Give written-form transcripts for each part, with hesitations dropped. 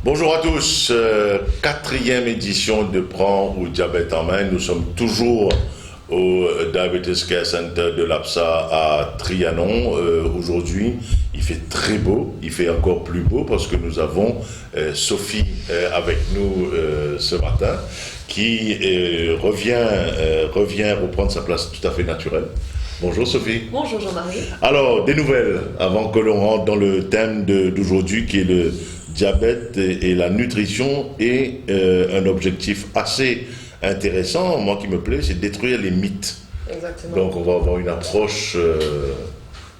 Bonjour à tous, quatrième édition de Prends ou Diabète en main. Nous sommes toujours au Diabetes Care Center de l'APSA à Trianon. Aujourd'hui, il fait très beau, il fait encore plus beau parce que nous avons Sophie avec nous ce matin qui revient reprendre sa place tout à fait naturelle. Bonjour Sophie. Bonjour Jean-Marie. Alors, des nouvelles avant que l'on rentre dans le thème d'aujourd'hui qui est le diabète et la nutrition et un objectif assez intéressant, moi qui me plaît, c'est détruire les mythes. Exactement. Donc on va avoir une approche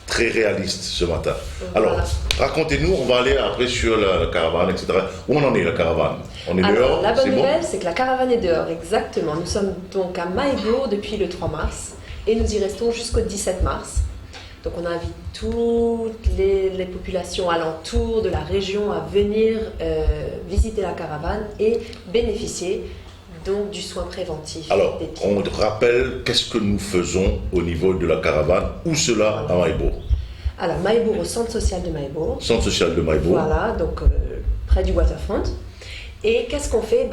très réaliste ce matin. Voilà. Alors, racontez-nous, on va aller après sur la caravane, etc. Où on en est la caravane? On est dehors? La bonne c'est bon nouvelle, c'est que la caravane est dehors, exactement. Nous sommes donc à Maïbourg depuis le 3 mars et nous y restons jusqu'au 17 mars. Donc on invite toutes les populations alentours de la région à venir visiter la caravane et bénéficier donc du soin préventif Alors, des pieds. on rappelle qu'est-ce que nous faisons au niveau de la caravane, où cela à Maïbourg? Alors Maïbourg, au centre social de Maïbourg. Centre social de Maïbourg. Voilà, donc près du waterfront. Et qu'est-ce qu'on fait?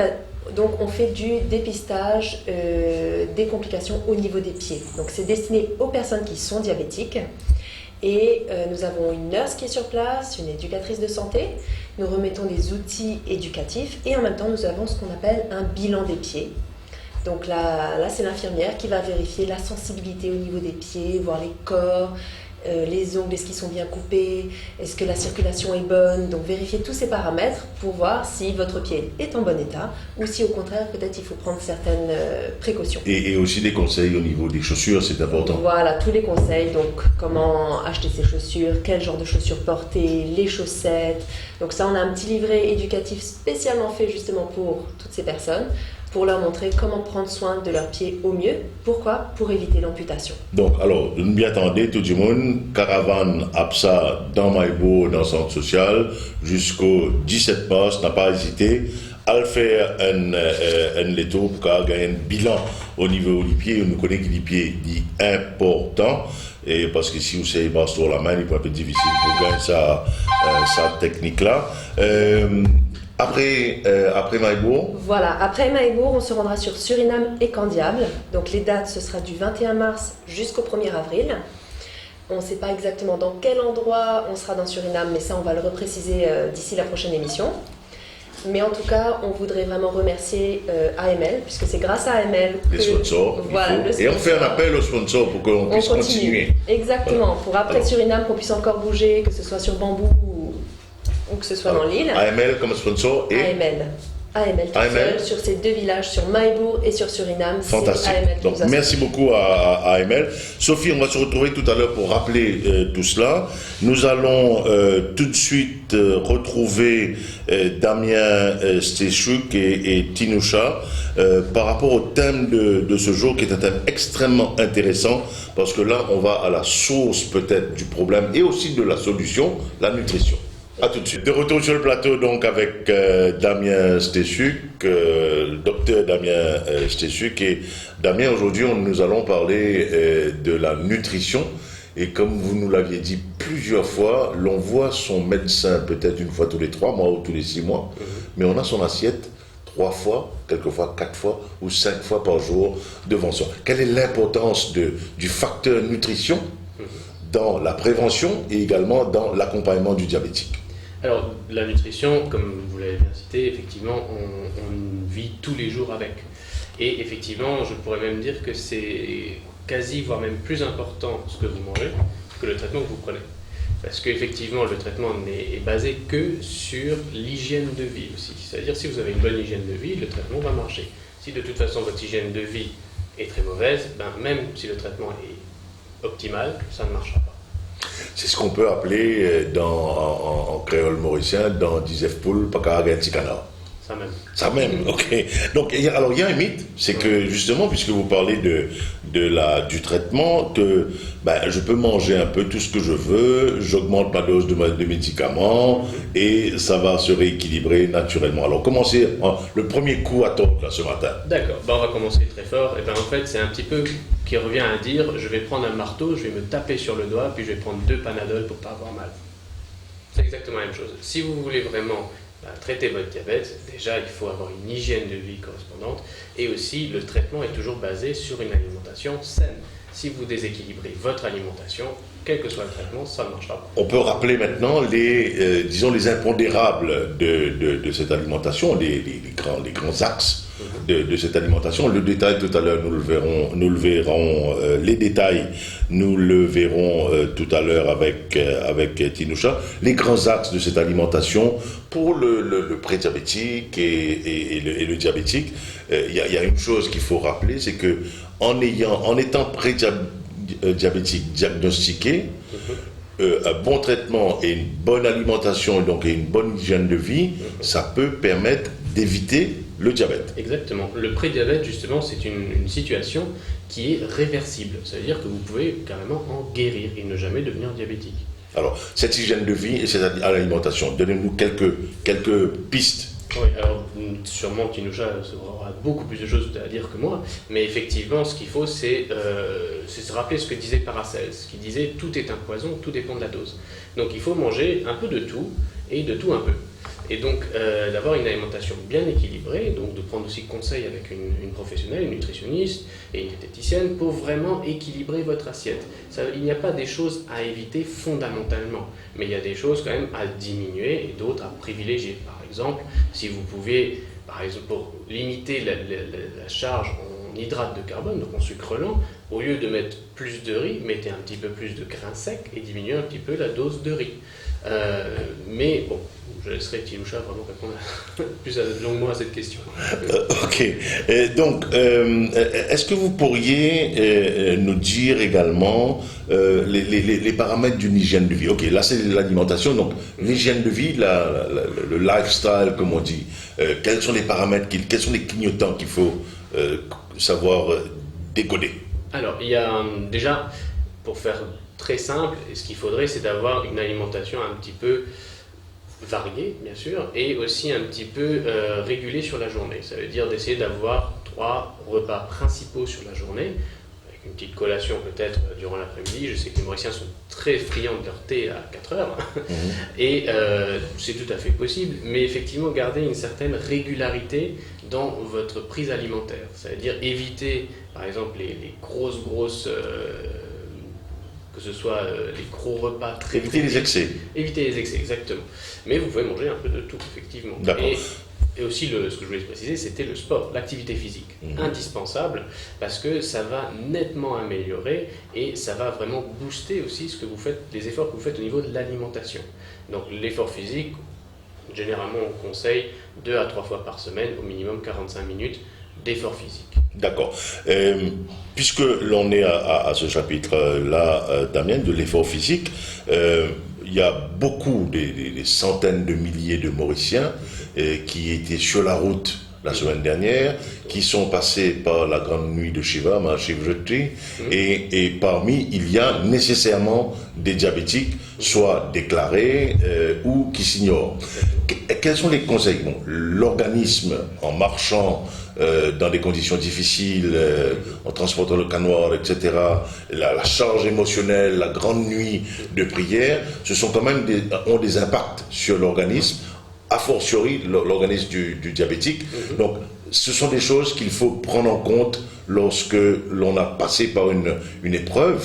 Donc on fait du dépistage des complications au niveau des pieds. Donc c'est destiné aux personnes qui sont diabétiques. Et nous avons une nurse qui est sur place, une éducatrice de santé. Nous remettons des outils éducatifs et en même temps nous avons ce qu'on appelle un bilan des pieds. Donc là c'est l'infirmière qui va vérifier la sensibilité au niveau des pieds, voir les corps, les ongles, est-ce qu'ils sont bien coupés, est-ce que la circulation est bonne, donc vérifier tous ces paramètres pour voir si votre pied est en bon état ou si au contraire peut-être il faut prendre certaines précautions. Et aussi des conseils au niveau des chaussures, c'est important. Voilà, tous les conseils, donc comment acheter ses chaussures, quel genre de chaussures porter, les chaussettes. Donc ça, on a un petit livret éducatif spécialement fait justement pour toutes ces personnes, pour leur montrer comment prendre soin de leurs pieds au mieux. Pourquoi? Pour éviter l'amputation. Donc, alors, ne m'y attendez, tout le monde, caravane APSA dans Maïbourg, dans le centre social, jusqu'au 17 mars, n'a pas hésité à faire un letto pour gagner un bilan au niveau des pieds. On nous connaît que les pieds est important, et parce que si vous savez pas sur la main, il peut être un peu difficile pour gagner sa technique-là. Après Maïbourg. Voilà, après Maïbourg, on se rendra sur Suriname et Candiable. Donc les dates, ce sera du 21 mars jusqu'au 1er avril. On ne sait pas exactement dans quel endroit on sera dans Suriname, mais ça, on va le repréciser d'ici la prochaine émission. Mais en tout cas, on voudrait vraiment remercier AML, puisque c'est grâce à AML que... Les sponsors. Voilà, le sponsor. Et on fait un appel aux sponsors pour qu'on puisse continuer. Exactement, pour après Alors. Suriname, qu'on puisse encore bouger, que ce soit sur Bambou ou que ce soit dans l'île. AML comme sponsor et AML tout seul, sur ces deux villages, sur Maïbourg et sur Suriname. fantastique. AML Donc merci beaucoup à AML. Sophie, on va se retrouver tout à l'heure pour rappeler tout cela. Nous allons tout de suite retrouver Damien Stechuk et Tinusha par rapport au thème de ce jour qui est un thème extrêmement intéressant parce que là on va à la source peut-être du problème et aussi de la solution, la nutrition. A tout de suite. De retour sur le plateau donc avec Damien Stechuk, docteur Damien Stechuk. Et Damien, aujourd'hui nous allons parler de la nutrition. Et comme vous nous l'aviez dit plusieurs fois, l'on voit son médecin peut-être une fois tous les 3 mois ou tous les 6 mois, mais on a son assiette 3 fois, quelquefois 4 fois ou 5 fois par jour devant soi. Quelle est l'importance du facteur nutrition dans la prévention et également dans l'accompagnement du diabétique? Alors, la nutrition, comme vous l'avez bien cité, effectivement, on vit tous les jours avec. Et effectivement, je pourrais même dire que c'est quasi, voire même plus important ce que vous mangez que le traitement que vous prenez. Parce qu'effectivement, le traitement n'est basé que sur l'hygiène de vie aussi. C'est-à-dire, si vous avez une bonne hygiène de vie, le traitement va marcher. Si de toute façon votre hygiène de vie est très mauvaise, même si le traitement est optimal, ça ne marchera pas. C'est ce qu'on peut appeler en créole mauricien, dans Dizef Poul, Pakar Canard. Ça même. Ça même, ok. Donc, alors il y a un mythe, c'est que justement, puisque vous parlez du traitement, que je peux manger un peu tout ce que je veux, j'augmente ma dose de médicaments et ça va se rééquilibrer naturellement. Alors, commencez le premier coup à tordre là, ce matin. D'accord, on va commencer très fort. Et en fait, c'est un petit peu qui revient à dire je vais prendre un marteau, je vais me taper sur le doigt, puis je vais prendre 2 Panadol pour pas avoir mal. C'est exactement la même chose. Si vous voulez vraiment traiter votre diabète, déjà il faut avoir une hygiène de vie correspondante et aussi le traitement est toujours basé sur une alimentation saine. Si vous déséquilibrez votre alimentation, quel que soit le traitement, ça ne marchera pas. On peut rappeler maintenant disons les impondérables de cette alimentation, les grands axes de cette alimentation. Le détail tout à l'heure, nous le verrons les détails, nous le verrons tout à l'heure avec Tinusha. Les grands axes de cette alimentation pour le prédiabétique et le diabétique. Il y a une chose qu'il faut rappeler, c'est que en étant prédiabétique diagnostiqué, un bon traitement et une bonne alimentation et une bonne hygiène de vie, ça peut permettre d'éviter le diabète. Exactement. Le prédiabète, justement, c'est une situation qui est réversible. Ça veut dire que vous pouvez carrément en guérir et ne jamais devenir diabétique. Alors, cette hygiène de vie et cette alimentation, donnez-nous quelques pistes. Oui, alors sûrement Tinusha aura beaucoup plus de choses à dire que moi, mais effectivement, ce qu'il faut, c'est se rappeler ce que disait Paracelse, qui disait « tout est un poison, tout dépend de la dose ». Donc il faut manger un peu de tout, et de tout un peu. Et donc d'avoir une alimentation bien équilibrée, donc de prendre aussi conseil avec une professionnelle, une nutritionniste et une diététicienne pour vraiment équilibrer votre assiette. Il n'y a pas des choses à éviter fondamentalement, mais il y a des choses quand même à diminuer et d'autres à privilégier. Par exemple, si vous pouvez, par exemple, pour limiter la charge en hydrate de carbone, donc en sucre lent, au lieu de mettre plus de riz, mettez un petit peu plus de grains secs et diminuez un petit peu la dose de riz. Mais bon, je laisserai Tinusha vraiment répondre plus longuement à cette question. Ok. Donc, est-ce que vous pourriez nous dire également les paramètres d'une hygiène de vie? Ok, là c'est l'alimentation, donc l'hygiène de vie, le lifestyle comme on dit. Quels sont les paramètres, quels sont les clignotants qu'il faut savoir décoder? Alors, il y a déjà, pour faire très simple, ce qu'il faudrait, c'est d'avoir une alimentation un petit peu variée, bien sûr, et aussi un petit peu régulée sur la journée. Ça veut dire d'essayer d'avoir 3 repas principaux sur la journée, avec une petite collation peut-être durant l'après-midi. Je sais que les Mauriciens sont très friands de leur thé à 4 heures, et c'est tout à fait possible, mais effectivement garder une certaine régularité dans votre prise alimentaire. Ça veut dire éviter, par exemple, les grosses que ce soit les gros repas très... Éviter les excès. Éviter les excès, exactement. Mais vous pouvez manger un peu de tout, effectivement. Et aussi, ce que je voulais préciser, c'était le sport, l'activité physique. Indispensable, parce que ça va nettement améliorer et ça va vraiment booster aussi ce que vous faites, les efforts que vous faites au niveau de l'alimentation. Donc l'effort physique, généralement on conseille 2 à 3 fois par semaine, au minimum 45 minutes d'effort physique. D'accord. Puisque l'on est à ce chapitre-là, Damien, de l'effort physique, il y a beaucoup, des centaines de milliers de Mauriciens qui étaient sur la route la semaine dernière, qui sont passés par la grande nuit de Shiva, Mahashivratri, et parmi, il y a nécessairement des diabétiques, soit déclarés ou qui s'ignorent. Quels sont les conseils? Bon, l'organisme, en marchant dans des conditions difficiles, en transportant le canoë, etc., la charge émotionnelle, la grande nuit de prière, ce sont quand même ont des impacts sur l'organisme, a fortiori l'organisme du diabétique. Donc, ce sont des choses qu'il faut prendre en compte lorsque l'on a passé par une épreuve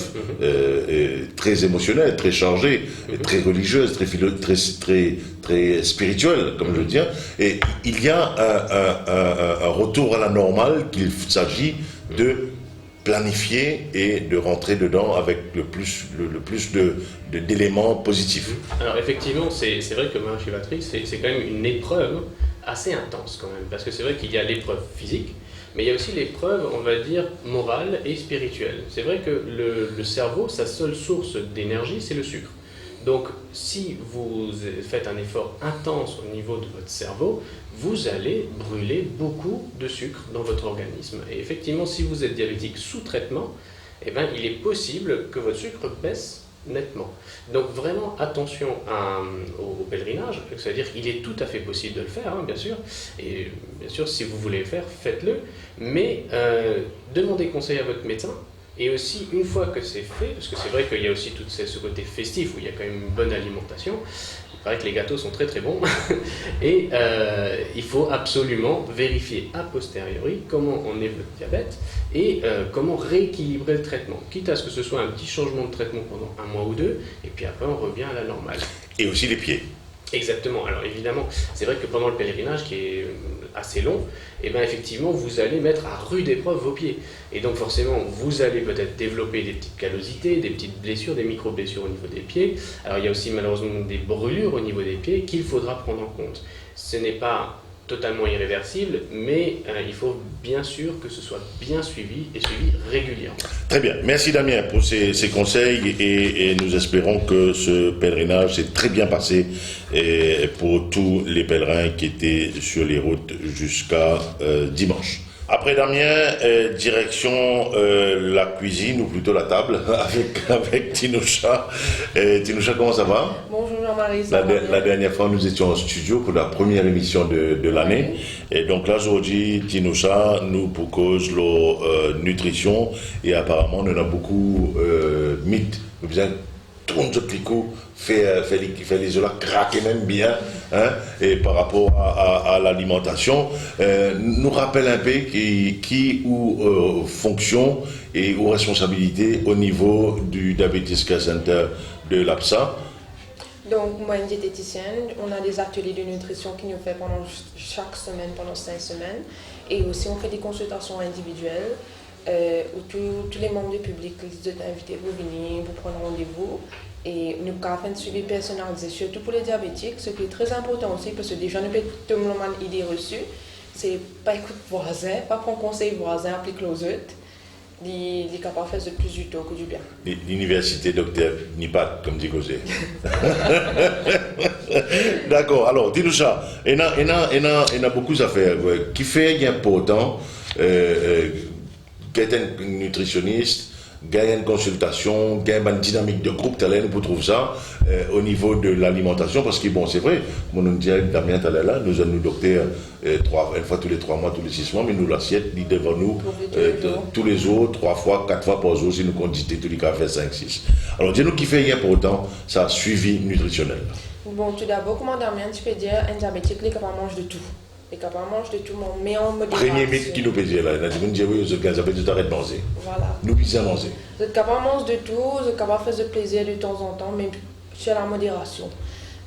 très émotionnelle, très chargée, très religieuse, très spirituelle, comme je veux dire. Et il y a un retour à la normale qu'il s'agit de planifier et de rentrer dedans avec le plus d'éléments positifs. Alors effectivement, c'est vrai que Mahashivratri, c'est quand même une épreuve assez intense quand même, parce que c'est vrai qu'il y a l'épreuve physique, mais il y a aussi l'épreuve, on va dire, morale et spirituelle. C'est vrai que le cerveau, sa seule source d'énergie, c'est le sucre. Donc, si vous faites un effort intense au niveau de votre cerveau, vous allez brûler beaucoup de sucre dans votre organisme. Et effectivement, si vous êtes diabétique sous traitement, eh ben, il est possible que votre sucre baisse nettement. Donc vraiment attention au pèlerinage, c'est-à-dire qu'il est tout à fait possible de le faire, bien sûr, et bien sûr si vous voulez le faire, faites-le, mais demandez conseil à votre médecin, et aussi une fois que c'est fait, parce que c'est vrai qu'il y a aussi tout ce côté festif où il y a quand même une bonne alimentation, Il paraît que les gâteaux sont très très bons. Et il faut absolument vérifier a posteriori comment on est votre diabète et comment rééquilibrer le traitement. Quitte à ce que ce soit un petit changement de traitement pendant 1 mois ou 2, et puis après on revient à la normale. Et aussi les pieds. Exactement. Alors évidemment, c'est vrai que pendant le pèlerinage, qui est assez long, et bien effectivement, vous allez mettre à rude épreuve vos pieds. Et donc forcément, vous allez peut-être développer des petites callosités, des petites blessures, des micro-blessures au niveau des pieds. Alors il y a aussi malheureusement des brûlures au niveau des pieds qu'il faudra prendre en compte. Ce n'est pas totalement irréversible, mais il faut bien sûr que ce soit bien suivi et suivi régulièrement. Très bien. Merci Damien pour ces conseils et nous espérons que ce pèlerinage s'est très bien passé pour tous les pèlerins qui étaient sur les routes jusqu'à dimanche. Après Damien, direction la cuisine ou plutôt la table avec Tinoucha. Tinoucha, comment ça va? Bonjour Jean-Marie. La dernière fois, nous étions en studio pour la première émission de l'année. Et donc là, aujourd'hui, Tinoucha nous propose la nutrition. Et apparemment, on en a beaucoup mythes. Nous faisons tourne ce tricot, fait les olas craquer même bien, hein, et par rapport à l'alimentation, nous rappelle un peu qui ou fonction et ou responsabilité au niveau du Diabetes Care Center de l'APSA. Donc, moi, une diététicienne, on a des ateliers de nutrition qui nous fait pendant chaque semaine, pendant 5 semaines. Et aussi, on fait des consultations individuelles où tous les membres du public sont invités pour venir, pour prendre rendez-vous. Et nous avons fait un suivi personnalisé, surtout pour les diabétiques, ce qui est très important aussi, parce que déjà, nous avons tout le monde une idée reçue. C'est pas écouter voisin, pas prendre conseil voisin, appliquer aux autres. Il est capable de faire plus du tort que du bien. L'université docteur Nipat, comme dit Gosé. D'accord, alors dis-nous ça. Il y a beaucoup d'affaires qui fait important qu'être un nutritionniste, gagner une consultation, gagner une dynamique de groupe, pour trouver ça au niveau de l'alimentation, parce que bon, c'est vrai, comme on dit Damien là, nous avons docteur une fois tous les 3 mois, tous les 6 mois, mais nous l'assiette, il devant nous tous les jours, 3 fois, 4 fois par jour, si nous quantité tous les cafés 5, 6. Alors dis-nous qui fait important ça suivi nutritionnel. Bon, tout d'abord, comment Damien, tu peux dire un diabétique, il est capable de manger de tout. Il est capable de manger de tout, mais en modération. Premier mythe qui nous peut dire là, il a dit, vous dites, oui, vous avez arrêté de manger. Voilà. Nous puissions manger. Vous êtes capable de manger de tout, vous êtes capable de faire du plaisir de temps en temps, mais sur la modération.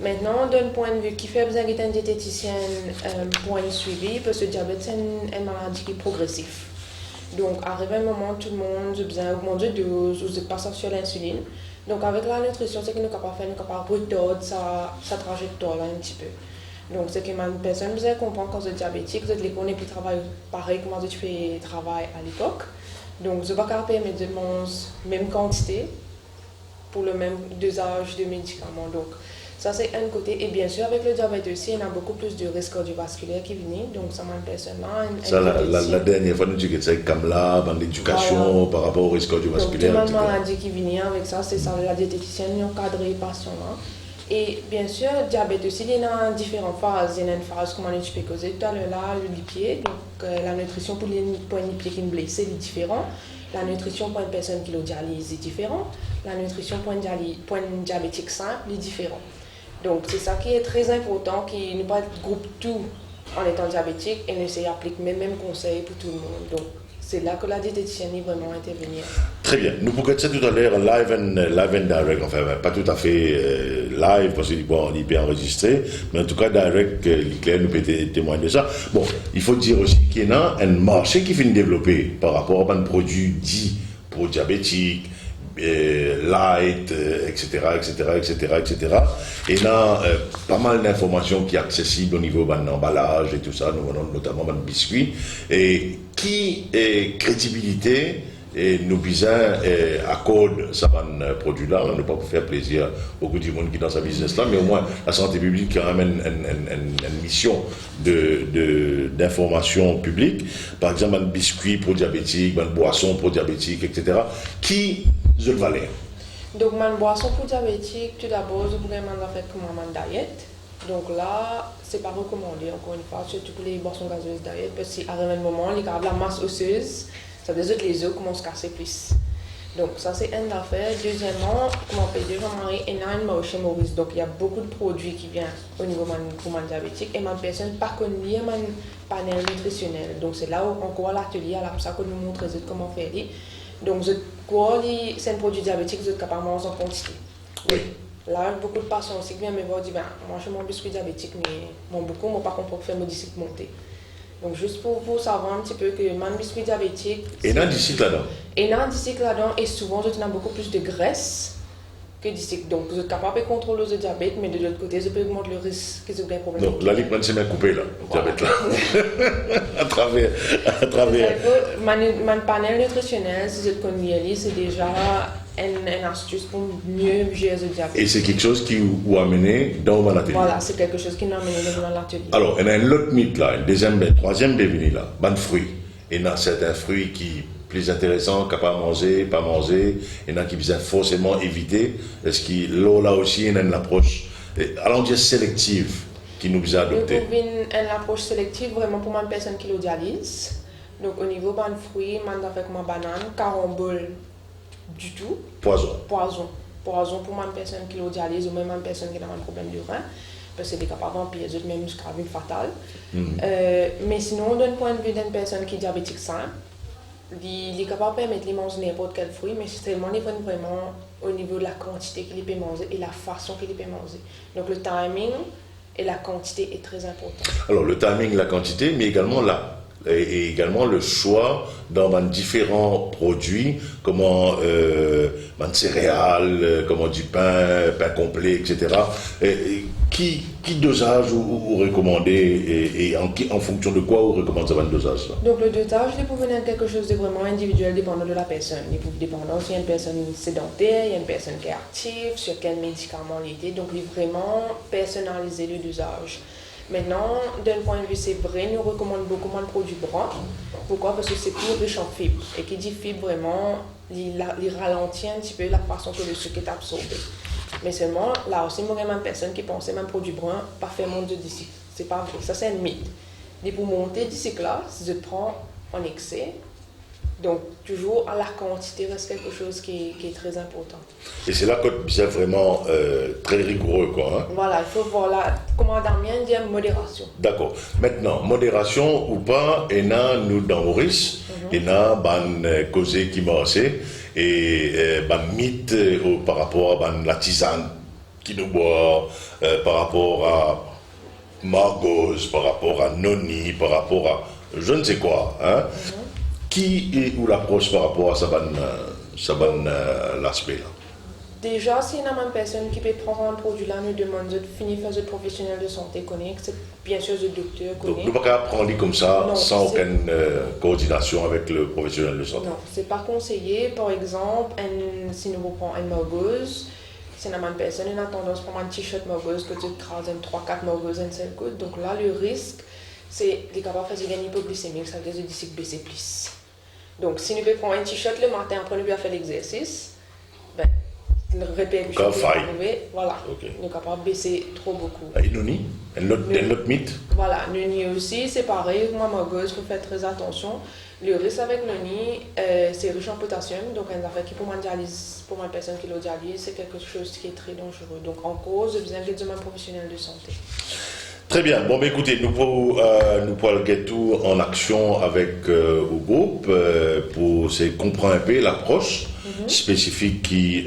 Maintenant, d'un point de vue qui fait besoin d'être un diététicien pour un suivi, parce que le diabète, c'est une maladie qui est progressive. Donc, arrive un moment, tout le monde a besoin d'augmenter de dose, vous êtes passé sur l'insuline. Donc, avec la nutrition, c'est que nous sommes capables de faire, nous sommes capables de retarder sa trajectoire là, un petit peu. Donc, c'est que une personne besoin de comprendre quand vous êtes diabétique, vous êtes les connaître plus travail pareil comment tu fais travail à l'époque. Donc, vous n'avez pas capable de manger même quantité pour le même dosage de médicaments. Donc, ça c'est un côté. Et bien sûr, avec le diabète aussi, il y a beaucoup plus de risques cardiovasculaires qui viennent. Donc, ça m'a personnellement. Ça, la dernière fois, nous disons que c'est comme là, dans l'éducation, voilà, par rapport au risque cardiovasculaire. Donc, toute la maladie qui vient avec ça, c'est ça, la diététicienne, encadrer les patients là. Et bien sûr, le diabète aussi, il y a différentes phases. Il y a une phase, comme on a expliqué tout à l'heure, là, le pied. Donc, la nutrition pour les pieds qui sont blessés est différente. La nutrition pour une personne qui a dialyse est différente. La nutrition pour un diabétique simple est différente. Donc, c'est ça qui est très important, qui ne pas groupe tout en étant diabétique et ne s'applique même conseil pour tout le monde. Donc, c'est là que la diététicienne est vraiment intervenir. Très bien. Nous pourrons ça tout à l'heure live and direct. Enfin, pas tout à fait live parce qu'il est bien enregistré, mais en tout cas direct, l'éclair nous peut témoigner de ça. Bon, il faut dire aussi qu'il y a un marché qui finit de développer par rapport à un produit dit pour diabétiques, light, etc. Et il y a pas mal d'informations qui sont accessibles au niveau de l'emballage et tout ça, notamment dans le biscuit, et qui est crédibilité et nous accorde ça produit-là, on ne peut pas faire plaisir beaucoup de monde qui est dans sa business là, mais au moins la santé publique a même une mission d'information publique, par exemple un biscuit pour diabétique, une boisson pour diabétique, etc. Qui je le valais. Donc une boisson pour diabétique, tout d'abord, je pourrais faire comme un diète. Donc là, c'est pas recommandé encore une fois, surtout pour les boissons gazeuses diète, parce qu'à un moment, il y a la masse osseuse. Ça veut dire que les os commencent à se casser plus. Donc ça c'est une affaire. Deuxièmement, comme on peut dire, Jean-Marie, il y a une marché Maurice. Donc il y a beaucoup de produits qui viennent au niveau pour mon diabétique et ma personne par contre lié mon panel nutritionnel. Donc c'est là où on voit l'atelier, là pour ça que nous montrons comment faire. Donc c'est un produit diabétique, vous êtes capable de manger en quantité. Oui. Là, beaucoup de patients aussi viennent me voir dire, moi je mange mon biscuit diabétique, mais bon, beaucoup, moi par contre pour faire mon disque monter. Donc juste pour savoir un petit peu que mon biscuit diabétique... Et il y a un disque là-dedans. Et il y a un disque là-dedans et souvent on a beaucoup plus de graisse que disque. Donc vous êtes capable de contrôler le diabète, mais de l'autre côté, ça peut augmenter le risque que vous avez un problème. Donc la ligne c'est bien coupée là, le diabète là. à travers. Mon panel nutritionnel, si vous connaissez, c'est déjà une astuce pour mieux gérer le diabète. Et c'est quelque chose qui vous a amené dans mon atelier. Voilà, c'est quelque chose qui nous a amené dans l'atelier. Alors, il y a un autre mythe là, une troisième définie là, ban fruits. Il y a certains fruits qui plus intéressants, capables de manger, pas manger. Il y en a qui besoin forcément éviter. Est-ce que là aussi, il y a une approche, allons dire sélective, qui nous a adopté. Nous avons une approche sélective vraiment pour une personne qui le dialyse. Donc au niveau des fruits, avec ma banane, carambole du tout. Poison. Poison pour une personne qui le dialyse ou même une personne qui a un problème de rein. Parce que c'est capable d'empirer les autres, même jusqu'à une fatale. Mais sinon, d'un point de vue d'une personne qui est diabétique simple, il est capable de permettre de manger n'importe quel fruit, mais c'est tellement vraiment au niveau de la quantité qu'il peut manger et la façon qu'il peut manger. Donc le timing et la quantité est très important. Alors le timing, la quantité, mais également et également le choix dans différents produits, comment céréales, comment du pain complet, etc. Qui dosage vous recommandez et en fonction de quoi vous recommandez ce dosage là? Donc le dosage, il peut venir quelque chose de vraiment individuel dépendant de la personne. Il peut dépendre s'il y a une personne sédentaire, il y a une personne qui est active, sur quel médicament il était. Donc il est vraiment personnalisé le dosage. Maintenant, d'un point de vue, c'est vrai, nous recommandons beaucoup moins de produits bruns. Pourquoi? Parce que c'est plus riche en fibres. Et qui dit fibre, vraiment, il ralentit un petit peu la façon que le sucre est absorbé. Mais seulement, là aussi, il y a même personne qui pensait même produit brun, pas faire monter de disque. C'est pas vrai, ça c'est un mythe. Et pour monter disque là, si je prends en excès, donc toujours à la quantité reste quelque chose qui est très important. Et c'est là que c'est vraiment très rigoureux quoi. Hein? Voilà, il faut voir là, comment Damien dit modération. D'accord. Maintenant, modération ou pas, et là, nous dans Maurice, et là, causé qui m'a assez, et mythe par rapport à la tisane qui nous boit, par rapport à Margose, par rapport à Noni, par rapport à je ne sais quoi. Hein? Qui est ou l'approche par rapport à l'aspect là? Déjà, si il y a une personne qui peut prendre un produit là, nous demandons de finir faire un professionnel de santé connaître, c'est bien sûr le docteur connaît. Donc nous ne pouvons pas prendre comme ça, non, sans aucune coordination avec le professionnel de santé. Non, c'est pas conseillé. Par exemple, si nous prenons une morgose, si une personne a tendance à prendre un t-shirt morgose, que tu écrases 3-4 morgoses en seul coup, donc là, le risque, c'est de capable de faire une hypoglycémie, ça veut dire que baisser plus. Donc, si nous pouvons prendre un t-shirt le matin après nous faire l'exercice, le répercussion qui va arriver, voilà, okay. Nous sommes capables de baisser trop beaucoup. Et Noni, notre mythe. Voilà, Noni aussi, c'est pareil, moi, il faut faire très attention. Le risque avec Noni, c'est riche en potassium, donc une affaire qui pour une personne qui le dialyse, c'est quelque chose qui est très dangereux. Donc, en cause, vous avez besoin d'un professionnel de santé. Très bien. Bon, mais écoutez, nous pouvons get tout en action avec au groupe pour comprendre un peu l'approche spécifique qui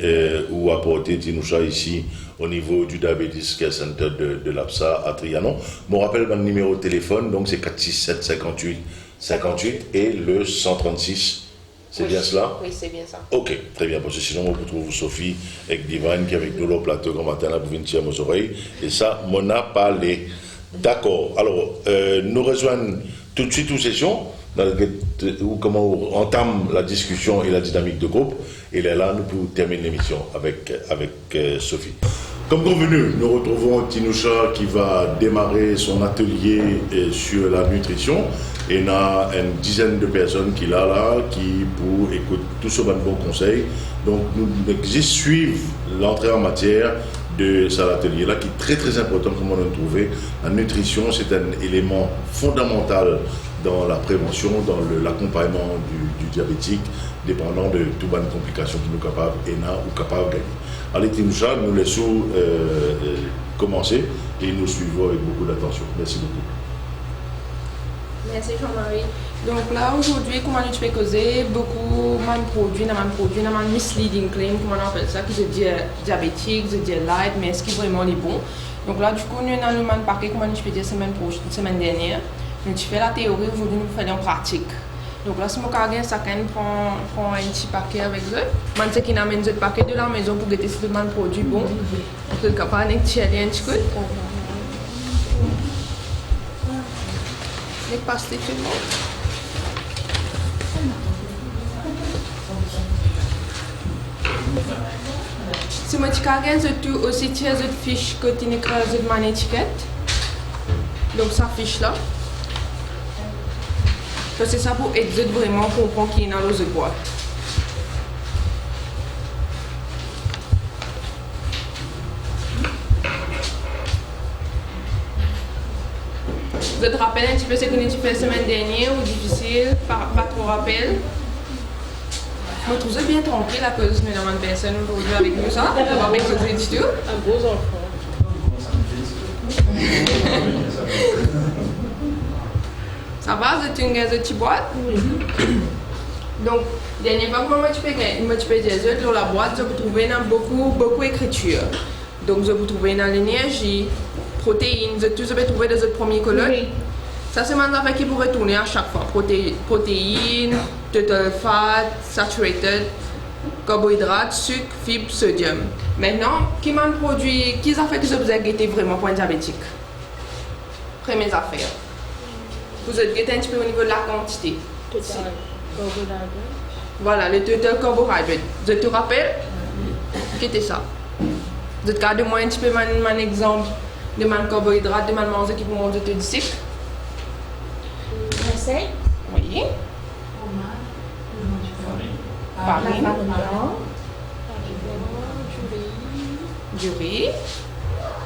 ou apporté Tinoucha ici au niveau du Diabetes Care Center de l'APSA à Trianon. Bon, rappelle mon numéro de téléphone, donc c'est 467 58 58 et le 136. C'est bien cela? Oui, c'est bien ça. Ok, très bien. Parce que sinon, on retrouve Sophie avec Divine qui est avec nous au plateau comme matin pour venir tirer mes oreilles. Et ça, m'en a parlé. D'accord. Alors, nous rejoignons tout de suite aux sessions, où comment on entame la discussion et la dynamique de groupe. Et là, nous pouvons terminer l'émission avec Sophie. Comme convenu, nous retrouvons Tinoucha qui va démarrer son atelier sur la nutrition. Et il y a une dizaine de personnes qui pour écouter tout ce bon conseil. Donc, nous suivons l'entrée en matière de cet atelier-là qui est très très important, comme on a trouvé. La nutrition, c'est un élément fondamental dans la prévention, dans l'accompagnement du diabétique, dépendant de toutes les complications qui nous capables ou capables de gagner. Allez, Tinoucha, nous laissons commencer et nous suivons avec beaucoup d'attention. Merci beaucoup. Merci Jean-Marie. Donc là aujourd'hui, comment tu peux causer beaucoup de produits, misleading claim, comment on appelle ça, que je dis diabétique, je dis light, mais est-ce qu'il est vraiment les bons? Donc là du coup, nous avons le paquet, comment tu peux dire semaine dernière. Donc tu fais la théorie, aujourd'hui nous faisons en pratique. Donc là, si mon carrière, ça prend un petit paquet avec eux. Moi, je sais qu'il amène ce paquet de la maison pour goûter si tout le monde produit bon. Donc, capable de tirer un petit coup. Les pastilles tout le monde. Si mon carrière, je aussi tiens cette fiche que tu écrases de mon étiquette. Donc, ça fiche là. C'est ça pour aider vraiment comprendre qui est dans l'autre boîte. Je te rappelle un petit peu ce que tu fais la semaine dernière ou difficile, pas trop rappel. Je me trouve bien tranquille à cause de nous avons une personne aujourd'hui avec nous, ça. On va avec le du tout. Un beau enfant. Ça va, c'est une petite boîte. Donc, dernière fois, moi, je peux dire, dans la boîte, je peux trouver beaucoup d'écriture. Donc, je peux trouver dans l'énergie, protéines, je peux trouver dans cette première colonne. Oui. Ça, c'est un affaire qui peut retourner à chaque fois. Protéines, total fat, saturated, carbohydrates, sucre, fibres, sodium. Maintenant, qui m'a produit, qui a fait que je vous ai guetté vraiment pour un diabétique? Première affaire. Vous êtes guetté un petit peu au niveau de la quantité. Total carbohydrate. Voilà, le total carbohydrate. Je te rappelle? Qu'est-ce que ça? Je te garde moi un petit peu mon exemple de mon carbohydrate, de mon manger qui vous montre de sucre. Oui. Farine. Du riz.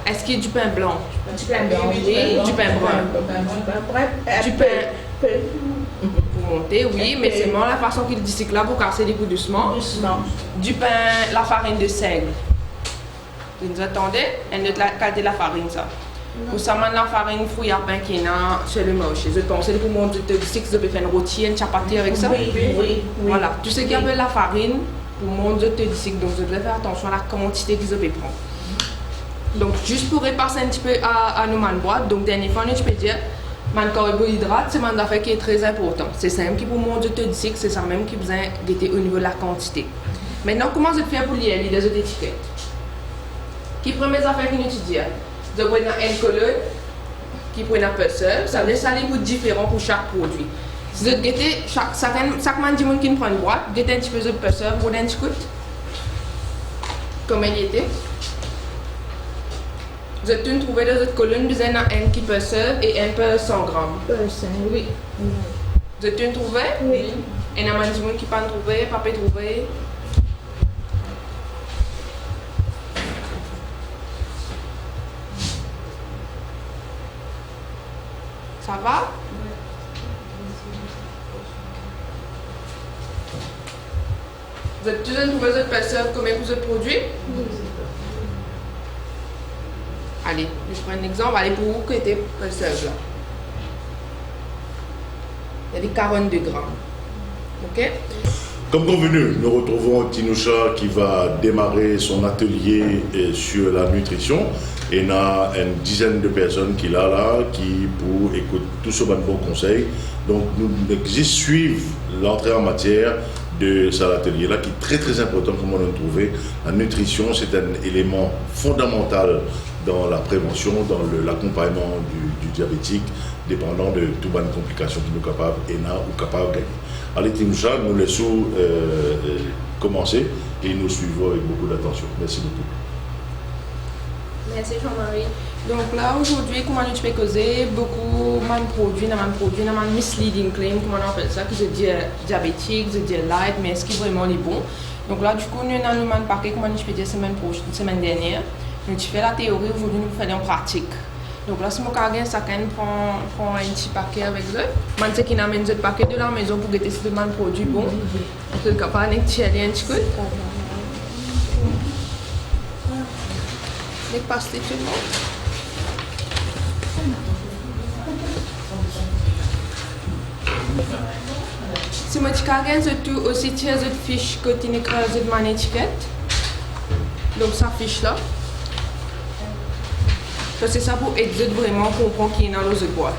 Est-ce qu'il y a du pain blanc? Du pain blanc, oui. Du pain brun. Du pain. Pour monter, oui, mais c'est moi la façon qu'il dit là pour casser les coups doucement. Du pain, la farine de seigle. Vous attendez? Elle ne calde la farine, ça. Ou ça mène la farine fouille à pain qui est sur le marché. Je pense que pour moi, je te dis que je peux faire une rôti, une chapati avec ça. Oui. Voilà. Tu sais qu'il y avait la farine, pour moi, je te dis donc je dois faire attention à la quantité que je peux prendre. Donc, juste pour repasser un petit peu à nos boîtes, donc dernière fois, je peux dire, mon carbohydrate, c'est une affaire qui est très important. C'est ça même qui pour moi, je te dis que c'est ça même qui vous a guetté au niveau de la quantité. Maintenant, comment je fais pour lire les autres étiquettes? Qui prend mes affaires que nous étudions? Je prends une colonne qui prend un puzzle, ça laisse aller pour différent pour chaque produit. Si vous guettez, chaque man dit qui prend une boîte, guettez un petit peu de puzzle pour un petit coup. Comme elle y était. Vous êtes trouvé dans cette colonne, vous avez un qui puzzle et un peu 100 grammes. Oui. Vous êtes trouvé? Oui. Et un man qui pas trouvé, pas trouvé. Ça va? Vous êtes toujours trouvé votre personne, combien vous êtes produit? Allez, je prends un exemple. Allez, pour vous, que était personne là? Il y a des 42 grammes. Ok? Comme convenu, nous retrouvons Tinoucha qui va démarrer son atelier sur la nutrition. Et il y a une dizaine de personnes qui là qui pour écouter tout ce bon conseil. Donc nous suivons l'entrée en matière de cet atelier-là qui est très très important, comme on a trouvé. La nutrition, c'est un élément fondamental dans la prévention, dans l'accompagnement du diabétique, dépendant de toutes les complications qui nous capables ou capables de gagner. Allez, Tinoucha, nous laissons commencer et nous suivons avec beaucoup d'attention. Merci beaucoup. Merci Jean-Marie. Donc là aujourd'hui, comment tu peux causer beaucoup de produits, misleading claim, comment on appelle ça, que je dis diabétique, je dis light, mais est-ce qu'il est vraiment les bons? Donc là du coup, nous avons le paquet, comment tu peux dire semaine dernière. Nous fais la théorie, aujourd'hui nous faisons en pratique. Donc là, si mon carguen, ça prend un petit paquet avec eux. Moi, c'est qui amène ce paquet de la maison pour tester si le produit bon. Donc, le capable de tirer un petit coup. Les pastilles tout le monde. Si mon carguen, c'est tout aussi tirer cette fiche côté écrasée de mon étiquette. Donc, ça fiche là. C'est ça pour aider vraiment comprendre qui est dans l'autre boîte.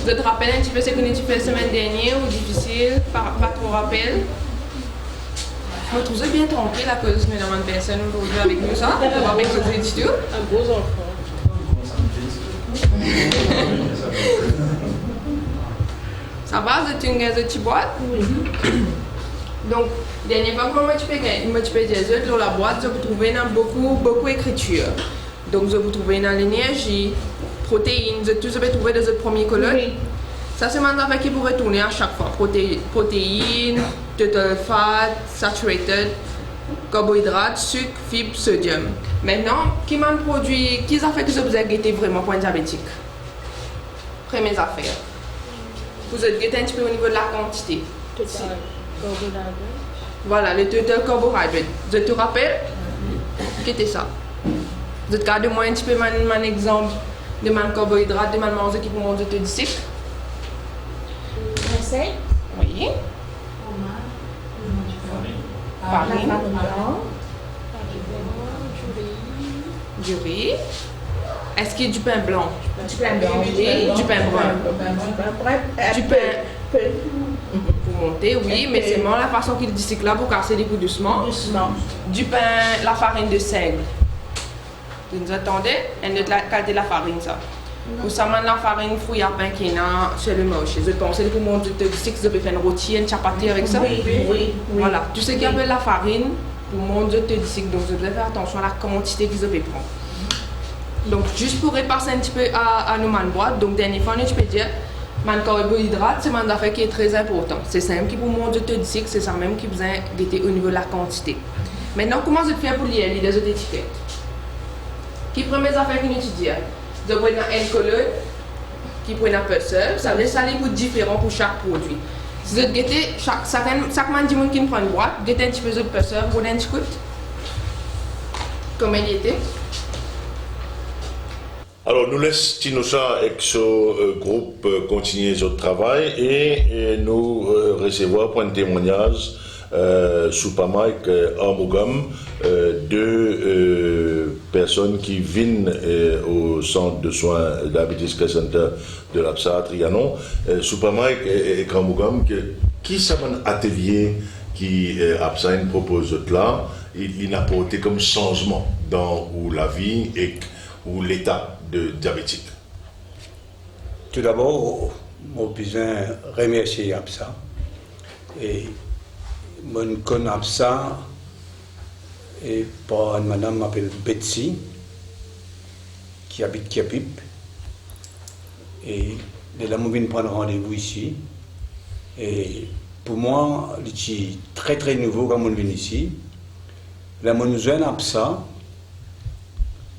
Je te rappelle un petit peu ce que tu fait la semaine dernière ou difficile, pas trop rappel. Je me trouve bien tranquille à cause de mes demandes personnes aujourd'hui avec nous, ça. On va avec le du tout. Un beau enfant. Ça va, c'est une petite boîte. Donc, dernière fois que je peux dire dans la boîte, je vous trouvez dans beaucoup d'écriture. Donc, je vous trouvez dans l'énergie, protéines, tout je peux trouver dans cette première colonne. Oui. Ça, c'est un affaire qui pourrait retourner à chaque fois. Protéines, total fat, saturated, carbohydrates, sucre, fibres, sodium. Maintenant, qui m'a produit, qui a fait que je vous ai été vraiment point diabétique? Première affaire. Vous êtes un petit peu au niveau de la quantité. Total carbohydrate. Voilà, le total carbohydrate. Je te rappelle, qu'est-ce que ça? Je te garde moi un petit peu mon exemple de mon carbohydrate, de mon manger qui pour manger de sucre. Essaye. Oui. Farine. Du riz. Est-ce qu'il y a du pain blanc? Du pain blanc. Oui. Du pain brun. Du pain. Pour monter, oui, mais c'est moi la façon qu'il dit là pour casser les coups doucement. Du pain, la farine de seigle. Vous nous attendez? Et de la qualité de la farine, ça. Ou ça, la farine fruit à pain qui est sur le marché. Je pense que pour monter de sucre, je peux faire une rôti, une chapati avec ça. Oui. Voilà. Tu sais qu'il y avait la farine pour monter de sucre, donc je dois faire attention à la quantité que je vais prendre. Donc, juste pour repasser un petit peu à nos boîtes, donc dernière fois, je peux dire, mon carbohydrate, c'est une affaire qui est très important. C'est ça même qui pour monter de sucre, c'est ça même qui vous a au niveau de la quantité. Maintenant, comment je fais pour lire les autres étiquettes? Qui prend mes affaires qu'on étudie? Je prends une colonne, qui prend un person, ça laisse aller pour différent pour chaque produit. Si vous êtes chaque man dit qui prend une boîte, guettez un petit peu de person, vous un petit coup. Comment il était? Alors, nous laissons ça avec ce groupe continuer notre travail et nous recevoir pour un témoignage sous pas mal Armogam de personnes qui viennent au centre de soins Diabetes Care Center de l'APSA à Trianon. Sous pas mal et Armogam, qui c'est un atelier qui APSA propose là, il a apporté comme changement dans la vie et ou l'état de diabétique. Tout d'abord, je besoin remercier APSA. Et je connais APSA et par une madame m'appelle Betsy, qui habite Kiapip. Et elle a venu prendre rendez-vous ici. Et pour moi, c'est très très nouveau quand je viens ici. La monnaie APSA,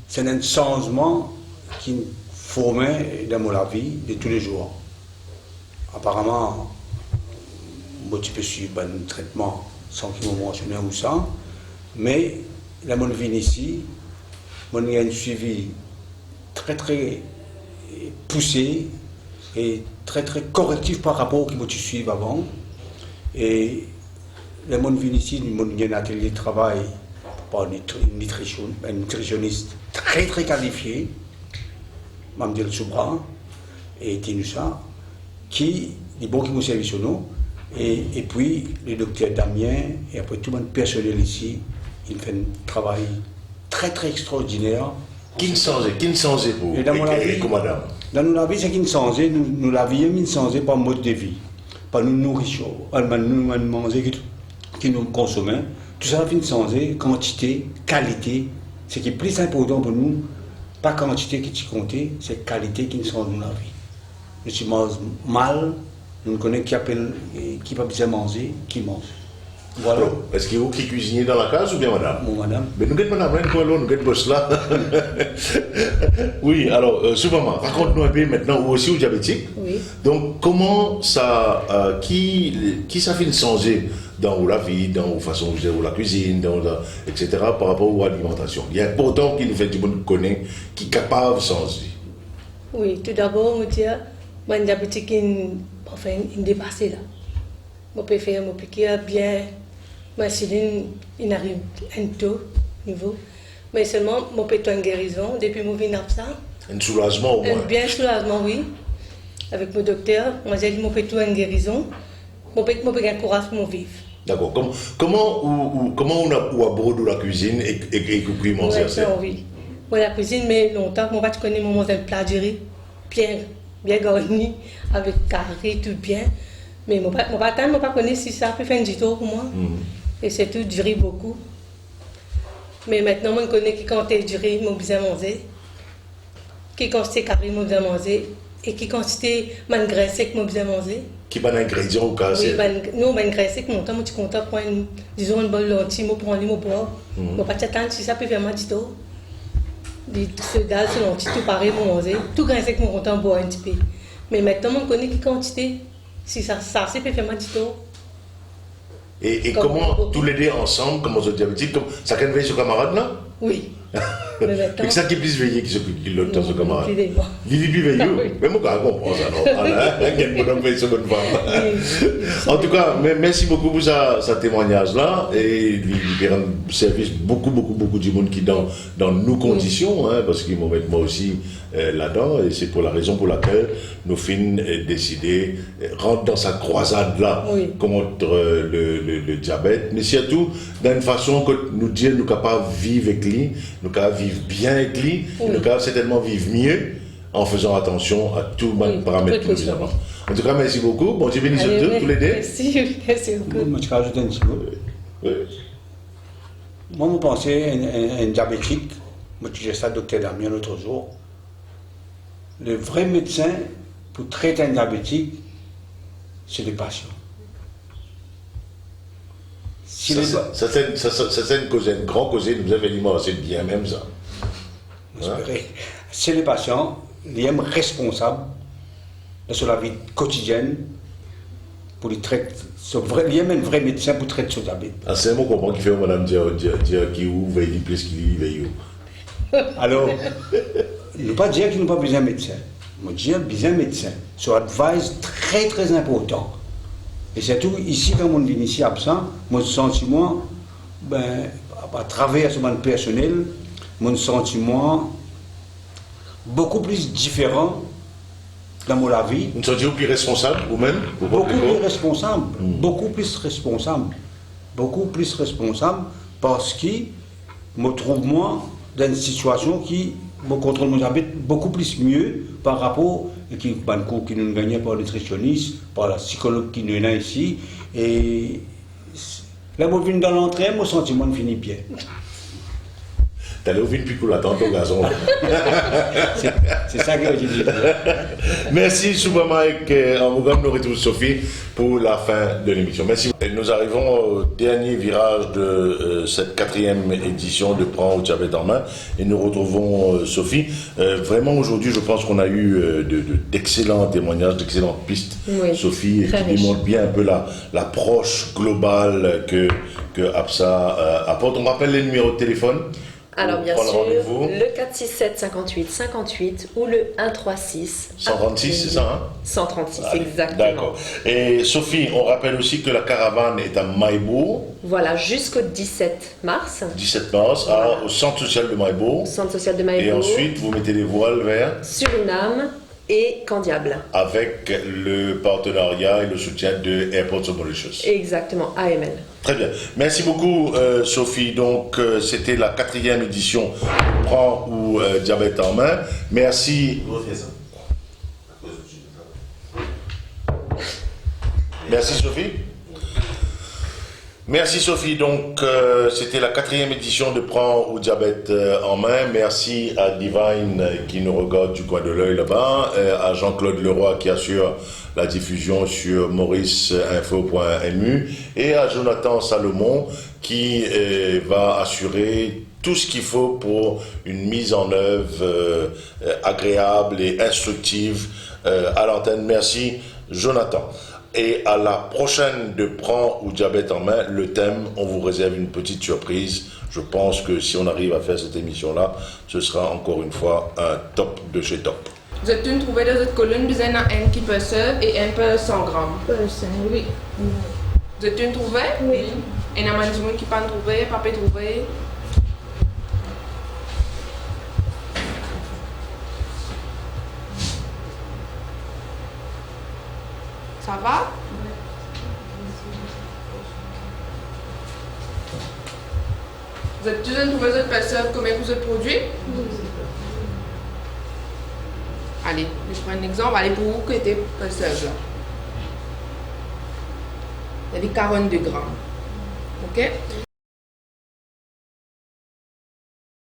c'est un changement qui me formait dans ma vie de tous les jours. Apparemment, moi, tu peux suivre un traitement sans qu'il me mentionne ou ça, mais là, mon vie ici, moi, il y a un suivi très très poussé et très très correctif par rapport au que tu suives avant. Et là, mon vie ici, il y a un atelier de travail par un nutritionniste très très qualifié, Mamdel Soubra, et Tinoussa, qui est bon qui nous service sur nous, et puis le docteur Damien, et après tout le monde personnel ici, il fait un travail très très extraordinaire. Qui ne changeait pour madame? Dans nos vie, c'est qui ne changeait, nous la vie, mais ne changeait pas mode de vie, pas nous nourriture, nous manger qui nous consommons. Tout ça va changer, quantité, qualité. Ce qui est plus important pour nous, pas quantité qui compte, c'est qualité qui nous change dans la vie. si mange mal, nous connaissons qui pas besoin manger, qui mange. Voilà. Alors, est-ce qu'il y a vous qui cuisinez dans la case ou bien madame? Mon madame. Mais nous sommes madame, nous sommes boss là. Oui, alors, souvent, raconte-nous un peu maintenant, ou aussi aux diabétiques. Oui. Donc, comment ça, qui ça fait changer dans la vie, dans la façon de gérer la cuisine, etc., par rapport à l'alimentation? Il y a pourtant qui nous fait du monde connaître, qui est capable de changer. Oui, tout d'abord, je dis, mon diabétique est dépassé là. Je préfère me piquer bien, ma insuline, il arrive à un taux niveau. Mais seulement, je peux être en guérison depuis que je viens ça. Un soulagement au moins. Un bien soulagement, oui. Avec mon docteur, moi j'ai dit que je peux être en guérison. Je peux avoir un courage pour vivre. D'accord. Comment on a ou aborde la cuisine et que vous manger Oui, ça? oui. Moi, la cuisine, mais longtemps, moi, je connais mon plat de riz, bien garni, avec carré, tout bien. Mais mon papa, je ne connais si ça peut faire un gâteau pour moi. Et c'est tout du riz beaucoup. Mais maintenant, je connais qui quantité du riz, je besoin manger. Qui quantité carré, je besoin manger. Et qui quantité de graisse que je besoin manger. Qui pas d'ingrédients au cas? Oui, nous, ben graisse que mon temps, je suis content pour disons une bonne lentille, je prends les mots boire. Je ne pas attendre si ça peut faire un gâteau. Ce dalle, ce lentille, tout pareil pour manger. Tout graisse que mon content boire un petit peu. Mais maintenant, je connais qui quantité. Si ça peut faire un gâteau. Et comment, tous les deux ensemble, comme aux diabétiques, ça can veiller sur camarade là? Oui. Mais maintenant. C'est ça qui puisse veiller qui s'occupe de l'autre sur camarade. Non, Il vit plus veilleux. Oui. Mais moi, je comprends ça. Non? Il y a un bonhomme veille sur bonne femme. En tout cas, merci beaucoup pour ce témoignage-là. Et il rend service beaucoup du monde qui dans nos conditions, hein, parce qu'ils m'ont mis moi aussi là-dedans. Et c'est pour la raison pour laquelle nous finissons décidé rentrer dans sa croisade-là Oui. contre le diabète. Mais surtout, d'une façon que nous disons nous sommes capables de vivre avec lui, nous sommes capables de vivre bien avec lui, et nous sommes capables certainement de vivre mieux en faisant attention à tous les paramètres que nous avons. En tout cas, merci beaucoup. Bon, Dieu bénisse tous les deux. Merci beaucoup. Moi, je rajoute un petit mot. Oui. Moi, je pensais à un diabétique. Moi, je disais ça au docteur Damien l'autre jour. Le vrai médecin pour traiter un diabétique, c'est le patient. Si Ça, c'est une grande cause, nous avons dit, moi, c'est bien même ça. c'est le patient, il est responsable de la vie quotidienne pour les traiter. Il y a un vrai médecin pour traiter ce diabète. Ah, c'est un mot qu'on comprend qui fait madame dire qui ouvre, il dit plus qu'il veille. Alors, ne pas dire qu'il n'a pas besoin de médecin. Je dis besoin de médecin. C'est un advice très important. Et surtout, ici, quand on vient ici absent, mon sentiment, à travers ce monde personnel, mon sentiment beaucoup plus différent dans mon vie. Vous sentez-vous plus responsable, vous-même? Beaucoup plus responsable, parce que je me trouve moi dans une situation qui me contrôle mon diabète beaucoup plus mieux par rapport à cours qui nous gagnait par le nutritionniste, par la psychologue qui nous est là ici. Et là, je viens dans l'entrée, mon sentiment finit bien. T'allais au vin puis pour l'attendre au gazon. C'est ça que je dis. Merci Soubama et Amougan, nous retrouvons Sophie pour la fin de l'émission. Merci. Et nous arrivons au dernier virage de cette 4e édition de Prends au diabète en main et nous retrouvons Sophie. Vraiment aujourd'hui, je pense qu'on a eu d'excellents témoignages, d'excellentes pistes. Oui, Sophie, très qui riche. démontre bien un peu l'approche globale que APSA apporte. On rappelle les numéros de téléphone. Alors bien Prendre sûr, rendez-vous. le 467 58 58 ou le 136 136, c'est ça, hein? 136, Allez, exactement. D'accord. Et Sophie, on rappelle aussi que la caravane est à Maïbourg, Voilà, jusqu'au 17 mars, 17 mars, au centre social de Maïbourg. centre social de Et Maïbourg, ensuite, vous mettez les voiles vers Suriname et Candiable. avec le partenariat et le soutien de Airports of Mauritius. Exactement, AML. Très bien. Merci beaucoup, Sophie. Donc, c'était la 4e édition de Prends ou diabète en main. Merci. Merci, Sophie. Merci Sophie. Donc, c'était la 4e édition de Prends ou diabète en main. Merci à Divine qui nous regarde du coin de l'œil là-bas, à Jean-Claude Leroy qui assure la diffusion sur mauriceinfo.mu et à Jonathan Salomon qui va assurer tout ce qu'il faut pour une mise en œuvre agréable et instructive à l'antenne. Merci Jonathan. Et à la prochaine de Prends ou diabète en main, le thème, on vous réserve une petite surprise. Je pense que si on arrive à faire cette émission-là, ce sera encore une fois un top de chez top. Vous êtes une trouvée dans cette colonne, vous avez un N qui peut serve et un peu 100 grammes. Oui. Vous êtes une trouvée? Oui. Et il y a des gens qui ne peuvent trouver, pas trouver. Ça va? Vous êtes tous une trouveuse de personnes, combien vous êtes produit? Allez, je prends un exemple. Allez, pour vous, que était personne là? Il y avait 42 grammes. Ok?